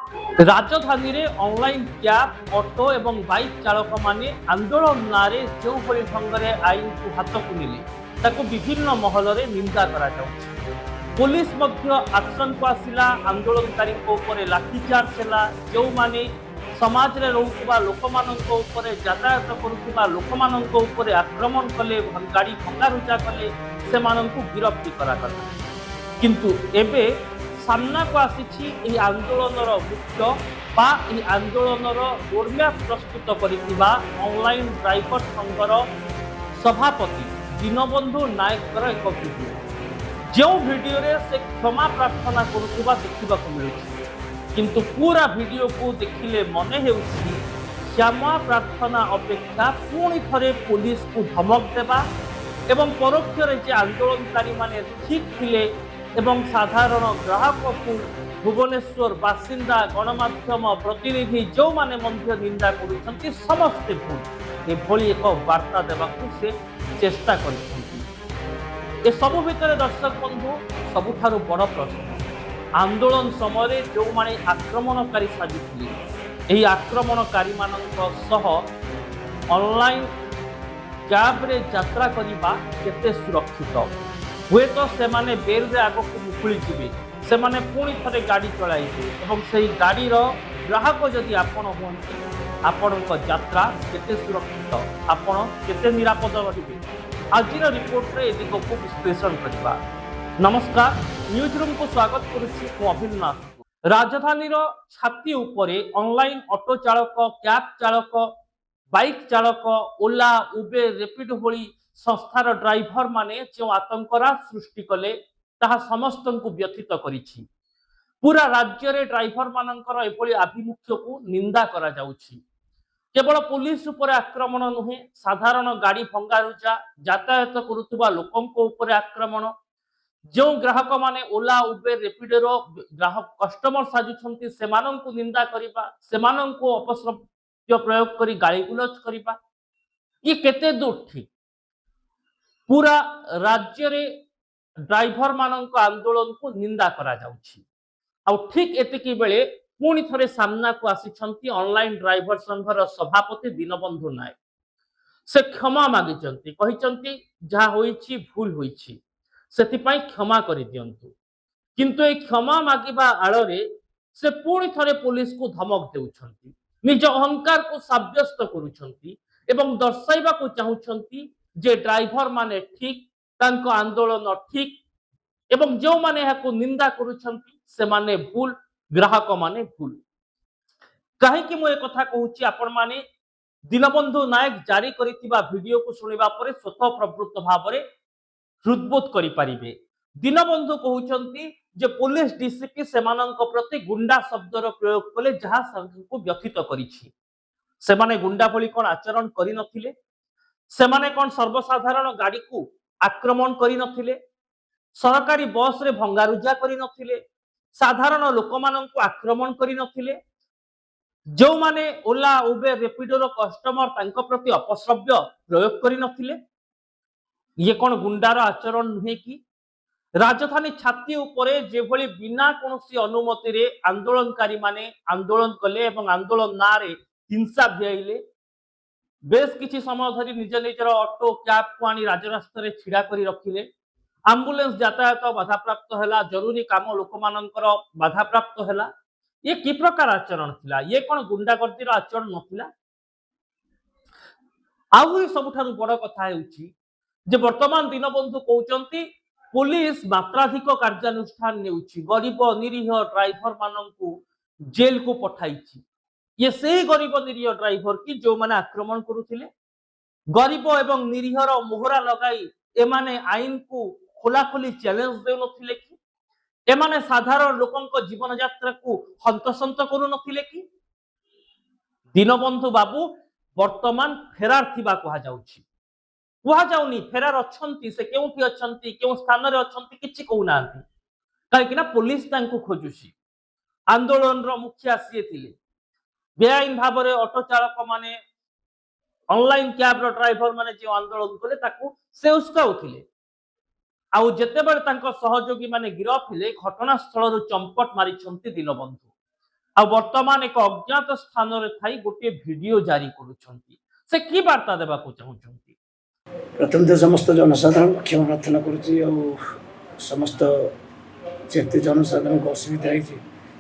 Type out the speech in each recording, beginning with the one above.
राजधानी रे online cab auto एवं बाइक चालक माने आंदोलन नारे जो भली ढंग से आईन को हाथ को नेले ताको विभिन्न महल रे निंदा करा जाउछि। पुलिस मध्य एक्शन को आसिला आंदोलनकारी ऊपर लाठीचार्ज है जो माने समाज रे रहउतबा लोक मानक ऊपर यातायात करुवा लोक मानक ऊपर आक्रमण कले गाड़ी भंगारुजा कले से माननकु गिरफ्त करा गला। किंतु एबे सामना को आसी आंदोलन मुख्य बा आंदोलन रोडमैप प्रस्तुत करिथिबा ऑनलाइन ड्राइवर संघर सभापति दीनबंधु नायक एक वीडियो जो वीडियो रे से क्षमा प्रार्थना करुवा देखा मिलूँ। किंतु पूरा वीडियो को देखिले मने हेउछि क्षमा प्रार्थना अपेक्षा पुणी थरे पुलिस को धमक देवा एवं परोक्ष जे आंदोलनकारी माने ठीक थिले एवं साधारण ग्राहक को भुवनेश्वर बासिंदा गणमाध्यम प्रतिनिधि जो माने मध्य निंदा करुछंती समस्ते भूल एभली एक वार्ता देवाकू से चेष्टा करिछंती। ए सबु भितर दर्शक बंधु सबुठारु बड़ प्रश्न आंदोलन समय जो माने आक्रमणकारी साजिथिले एही आक्रमणकारी मानक सह ऑनलाइन कैब रे यात्रा करिबा केते सुरक्षित हुए तो से माने बेल रे आगो को मुकुली जिबे से माने पुणी थरे गाड़ी चलाइबे एवं सेही गाड़ी रो ग्राहक जदि आपण होंती आपणक यात्रा केते सुरक्षित आपण केते निरापद रहिबे आज रिपोर्ट रे एदिक को विश्लेषण करबा। नमस्कार न्यूज रूम को स्वागत करुछि मु अभिनव। राजधानी रो छाती उपरे ऑनलाइन ऑटो चालक कैब चालक बाइक चालक ओला उबेर रेपिडो भली संस्थार ड्राइवर माने जो आतंकरा सृष्टि कले ताहा समस्त को व्यथित करिछि। पूरा राज्य रे ड्राइवर मानकर एभली आभिमुख्य को निंदा करा जाउछि। केवल पुलिस उपर आक्रमण नुहे साधारण गाड़ी भंगारुजा यातायात करुवा लोकंक उपर आक्रमण जो ग्राहक माने ओला उबेर रेपिडो ग्राहक कस्टमर साजुछंती सेमानंकु निंदा करिबा सेमानंकु अपशब्द प्रयोग करी गाली गुलज करिबा ये केते दूर ठीक। पूरा राज्य रे ड्राइवर मानक आंदोलन को निंदा करा जाउछि। आउ ठीक एतिकी बेले पुणी थरे सामना को आसिछंती ऑनलाइन ड्राइवर संघर सभापति दीनबंधु नायक से क्षमा मागिचंती कहिचंती जहा होईछि भूल होईछि सेतिपाई क्षमा करि दियंतु। किंतु ए क्षमा मागिबा आଳରେ से पुणी थरे पुलिस को धमक देउछंती निज अहंकार को साब्यस्त करूछंती एवं दर्शाइबा को चाहुछंती जे ड्राइवर माने ठीक तांको आंदोलन ठीक एवं जो माने को निंदा करूछंती से माने भूल ग्राहक माने भूल। कहीं कि मु ए कथा कहूची आपण माने दीनबंधु नायक जारी करितिबा वीडियो को सुनिबा परे स्वतः प्रवृत्त भाबरे हृदबोध करि परिबे। दीनबंधु कहउछंती जे पुलिस डीसीपी सेमानंक प्रति गुंडा शब्दर प्रयोग कले जहा को व्यथित करिछि। सेमाने गुंडा भली कोन आचरण करि नथिले सेमाने कोन सर्वसाधारण गाड़ी को आक्रमण करि नथिले सरकारी बस रे भंगारुजा करि नथिले साधारण लोक माननकु आक्रमण करि नथिले जो माने ओला उबेर रेपिडो रो कस्टमर तांको प्रति अपशब्द प्रयोग करि नथिले ये कोन गुंडार आचरण नुहे कि। राजधानी छाती उपरे जेभली बिना कोनोसी अनुमति रे आंदोलनकारी माने आंदोलन कले एवं आंदोलन नारे हिंसा भियाइले बेस किछि समय धरी निज निजर ऑटो कैब को आनी राजरास्ता रे छिड़ा करी रखिले एम्बुलेंस यातायात बाधाप्राप्त हैला जरूरी काम लोक मानकर बाधाप्राप्त हैला ये कि प्रकार आचरण थिला ये कोन गुंडागर्दीर आचरण नथिला। आहुरी सबुठारु बड़ कथा हेउछि जे वर्तमान दीनबंधु कहउचंती पुलिस मात्राधिक कार्यानुष्ठान नेउछि गरीब निरीह ड्राइवर माननकु जेल को पठाइछि। ये से गरीब निरीह ड्राइवर की जो माने आक्रमण करुथिले गरीब एवं निरीहर मोहरा लगाई एमाने आईन को खोलाखोली चैलेंज देउ नथिले कि एमाने साधारण लोकंक जीवन यात्रा को हंतसंत करू नथिले कि। दीनबंधु बाबू वर्तमान फेरार थिबा कहा जाउछि कहा जाउनी फेरार अछंती से केउठी अछंती केउ स्थान रे अछंती किछि कहू नांती काहे कि ना पुलिस तांको खोजुछि। आंदोलन रो मुखिया सिए थिले बेआईन भाव में ऑटो चालक माने ऑनलाइन कैब रो ड्राइवर माने जो आंदोलन कले ताकू से उस्काउथिले आउ जेतेबेले तांको सहयोगी माने गिरफ हेले घटनास्थल चंपट मारी दीनबंधु आ वर्तमान एक अज्ञात स्थान रे थाई गोटे वीडियो जारी करूछंती से की वार्ता देबा को चाहुछंती। प्रथम तो समस्त जनसाधारण क्षमा प्रार्थना करुच्ची समस्त जेते जनसाधारण को असुविधा है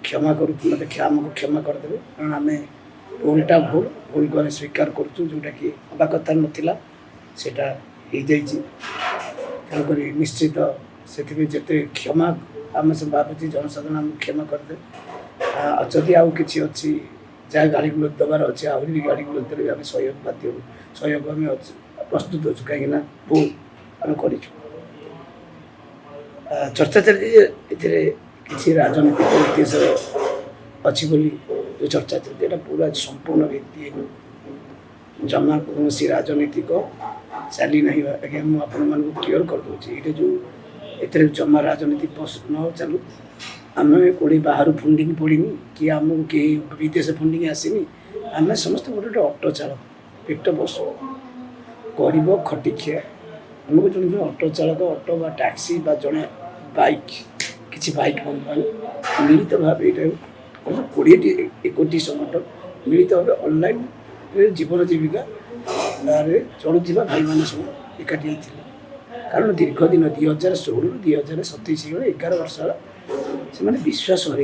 क्षमा करूँ मत आमको क्षमा करदे कारण आम भूलटा भूल भूल को स्वीकार करुँ जोटा कि हवा कथा नाला सेटा हो तेणुक निश्चित से जिते क्षमा आम सब भावुँ जनसाधारण आम क्षमा करदे जदि आउ कि अच्छी जहाँ गाड़ी गुलोज दबार अच्छे आहरी भी गाड़ी गुलोज देवे आम सहयोग बाध्य सहयोग आम प्रस्तुत अच्छु कहीं भूल आम कर चर्चा चलती किसी राजनीतिक उद्देश्य अच्छी बोली जो चर्चा चलती है पूरा संपूर्ण व्यक्ति जमा कौन राजनीतिक चली ना आज्ञा मुझे क्लीयर कर दूसरी ये जो ये जमा राजनीतिक न चलू आम कौड़ी बाहर फंडिंग पड़नी कि आमको कहीं विदेश फंडिंग आसनी आम समस्त गोटे ऑटो चालक पेट बस गरीब खटिखिया आमको जो ऑटो चालक ऑटो बा टैक्सी बा जड़े बाइक किसी बाइक बंधु मिलित भाव यहाँ 20 संगठन मिलित भाव ऑनलाइन जीवन जीविका चलुवा भाई मान सब एकाठी कारण दीर्घ दिन 2016 2027 गए 11 वर्ष से विश्वास हर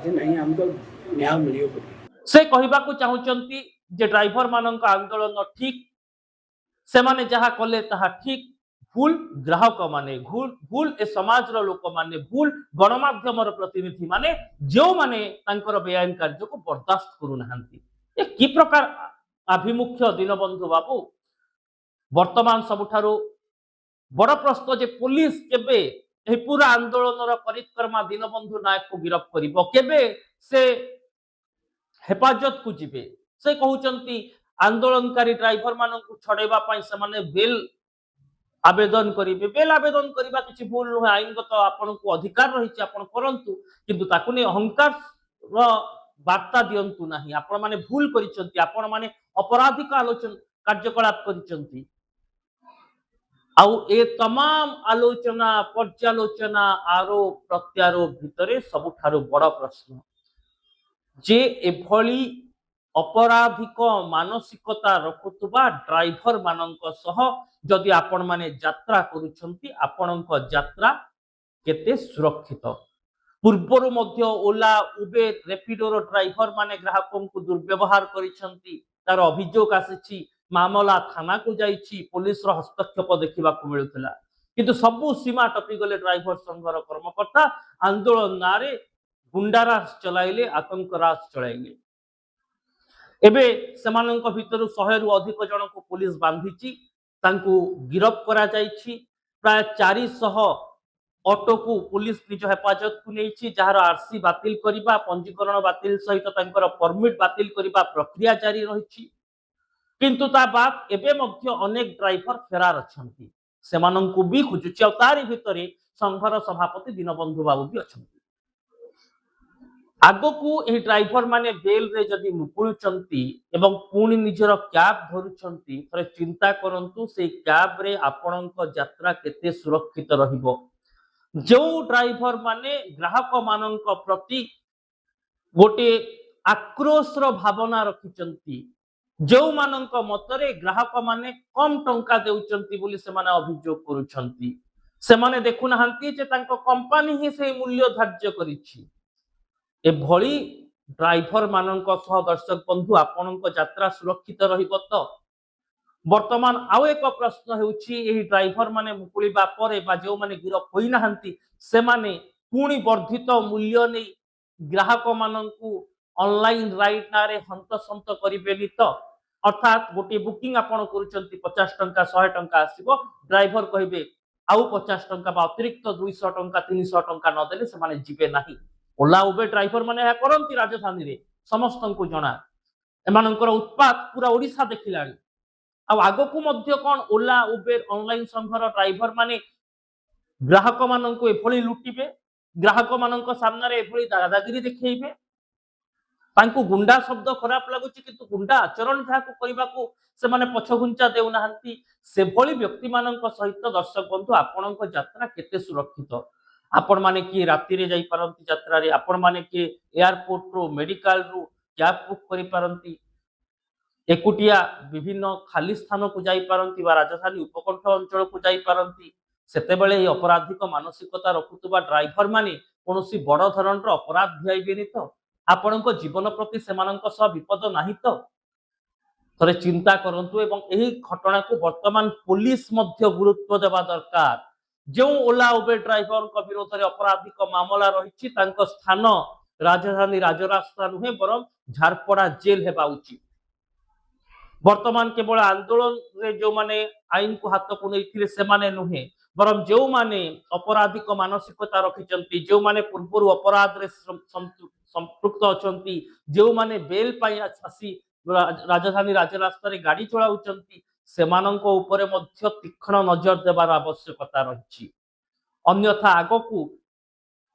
नहीं आमको न्याय मिल से कहवा चाहूँगी जे ड्राइवर मान आंदोलन ठीक से माने जहाँ कले ताहा ठीक भूल ग्राहक माने भूल ए समाज लोक माने भूल गणमाध्यम प्रतिनिधि माने जो माने तांकर बेआईन कार्य को बर्दाश्त करूना कि प्रकार आभिमुख्य दीनबंधु बाबू वर्तमान सबुठारु बड़ प्रश्न जे पुलिस केबे एही पूरा आंदोलन परिक्रमा दीनबंधु नायक को गिरफ्त करिवो केबे से हेफाजत को जिबे से कहउचंती आंदोलनकारी ड्राइवर मानक छड़ेबा पाई से माने बेल आवेदन करिवे बेल आवेदन करिबा किछि भूल नुहे आईनगत आपनको अधिकार रहिछि आपण करंतु किंतु ताकु ने अहंकार वार्ता दियंतु नाही आपण माने भूल करिसंती आपण माने अपराधिक आलोचना कार्यकलाप करिसंती आउ ए तमाम आलोचना पर्यालोचना आरोप प्रत्यारोप भितरे सबुठारु बड़ प्रश्न जे एभली अपराधिक मानसिकता रखुवा ड्राइवर मानक सह जदि आपण माने यात्रा करुछंती आपणक यात्रा केते सुरक्षित पूर्वर मध्य ओला उबेर रेपिडोर ड्राइवर माने ग्राहकों को दुर्व्यवहार करिछंती तार अभियोग आसीछि मामला थाना को जाइछि पुलिस रो हस्तक्षेप देखिबा को मिलुतला किंतु सबु सीमा टपी गले ड्राइवर संघर कर्मकर्ता आंदोलन नारे गुंडाराज चलाइले आतंकराज चलाइले एबे सेमानंक भितरु 100 रु अधिक जन को पुलिस बांधिछि तांकु गिरफ्त करा जाइछि प्राय 400 ऑटो को पुलिस निज हेफाजत को नहीं जार आरसी बातिल करिबा पंजीकरण बातिल सहित तांकर परमिट बातिल करिबा प्रक्रिया जारी रहिछि किंतु ता बाद एबे मध्य अनेक ड्राइवर फेरार अछंती सेमानंकु भी खुजुछि आ तारि भितरे संघर सभापति दीनबंधु बाबू भी अछंती आगो को एही ड्राइवर माने बेल रे जदि मुकुलचंती एवं पुणी निजर कैब धरुचंती थरे चिंता करंतु से कैब रे आपणक यात्रा केते सुरक्षित रहिबो जो ड्राइवर माने ग्राहक मानक प्रति गोटे आक्रोशर भावना रखिचंती जो मानक मतरे ग्राहक माने कम टंका देउचंती बोली से माने अभियोग करूचंती से माने देखु नहंती जे तांको कंपनी ही से मूल्य धार्य करिछि ए भली ड्राइवर मानक सह दर्शक बंधु आपणक यात्रा सुरक्षित रहिबो तो वर्तमान आउ एक प्रश्न हेउछि एही ड्राइवर माने मुकुलिबा परे बा जो माने गिरफ होई नहंती से माने पुणी वर्धित मूल्य नै ग्राहक माननकु ऑनलाइन राइट नारे हंतसंत करिबेनी तो अर्थात गोटे बुकिंग आपण करूचंती 50 टंका 100 टंका आसीबो ड्राइवर कहिबे आउ 50 टंका बा अतिरिक्त 200 टंका 300 टंका न देले से माने जिबे नाही ओला उबेर ड्राइवर माने या करंती राजधानी रे समस्तंकु जणा एमानकर उत्पाद पूरा ओडिसा देखिलाणी आ आगो को मध्य कोन ओला उबेर ऑनलाइन संघर ड्राइवर माने ग्राहक माननकु एभली लुटिबे ग्राहक माननक सामने रे एभली दादागिरी देखैबे तांकु गुंडा शब्द खराब लागुची किंतु गुंडा आचरण जाको करबा को से माने पछघुंचा देउ नाहंती से भली व्यक्ति माननक सहित दर्शक बंधु आपणक यात्रा केते सुरक्षित आपण माने किए रात्रि जाई पारंती यात्रा रे, आपण माने किए एयरपोर्ट रो मेडिकल रू कैब बुक करि पारंती, एकुटिया विभिन्न खाली स्थान को जाई पारंती बा राजधानी उपकंठ अंचल को जाई पारंती। सेतेबेले एई अपराधिक मानसिकता रखुतबा ड्राइवर माने कोनोसी बड़ धरणर अपराध भिआइबेनी तो, आपणको जीवन प्रति सेमानंक सह विपद नाही तो। थरे चिंता करंतु एवं एही घटना को वर्तमान पुलिस मध्य गुरुत्व देवा दरकार। जो ओला उबेर ड्राइवर को विरोध में अपराधिक मामला रही स्थान राजधानी राजरास्ता नुहे बरं झारपड़ा जेल हेबा उचित। वर्तमान केवल आंदोलन रे जो माने आईन को हाथ को नहीं से माने नुहे बरं जो माने अपराधिक मानसिकता रखिचंती, जो माने पूर्व अपराध रे संपृक्त अछंती, जो माने बेल पाई आसी राजधानी राजरास्ता रे गाड़ी चलाउचंती, सेमानंको उपरे मध्य तीक्ष्ण नजर देवार आवश्यकता रही। अन्यथा आगकू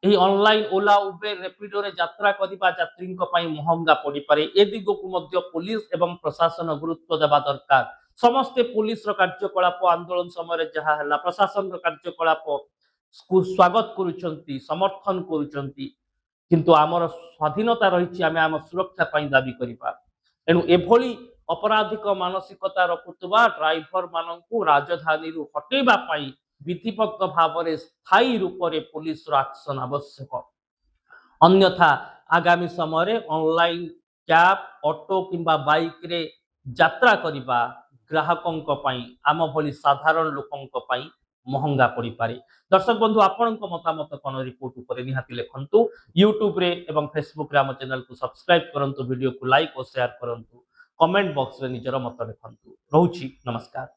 यही ऑनलाइन ओला उबेर रेपिडो रे यात्रा करिबा यात्रींक पई महंगा पड़ी पारे। ए दिगकू मध्य पुलिस एवं प्रशासन गुरुत्व देवा दरकार। समस्ते पुलिस रो कार्यकलाप आंदोलन समय जहा हला प्रशासन रो कार्यकलाप को स्वागत करूचंती, समर्थन करूचंती, किंतु आमर स्वाधीनता रही, आम आम सुरक्षा पई दाबी करिबा। एनु एभली अपराधिक मानसिकता रखुतबा ड्राइवर माननकू राजधानी रु हटेबा पई विधिबद्ध भाव में स्थायी रूप से पुलिस एक्शन आवश्यक। अन्यथा आगामी समय ऑनलाइन कैब ऑटो किंबा बाइक रे यात्रा करिबा ग्राहकों आम भली साधारण लोकों महंगा पड़ी पारे। दर्शक बंधु आपण मतामत कौन रिपोर्ट उपर निहाती लिखंतु। यूट्यूब रे एवं फेसबुक रे आम चैनल को सब्सक्राइब करंतु, वीडियो को लाइक और शेयर करंतु, कमेंट बॉक्स रे निजर मत लिखंतु। रहूची नमस्कार।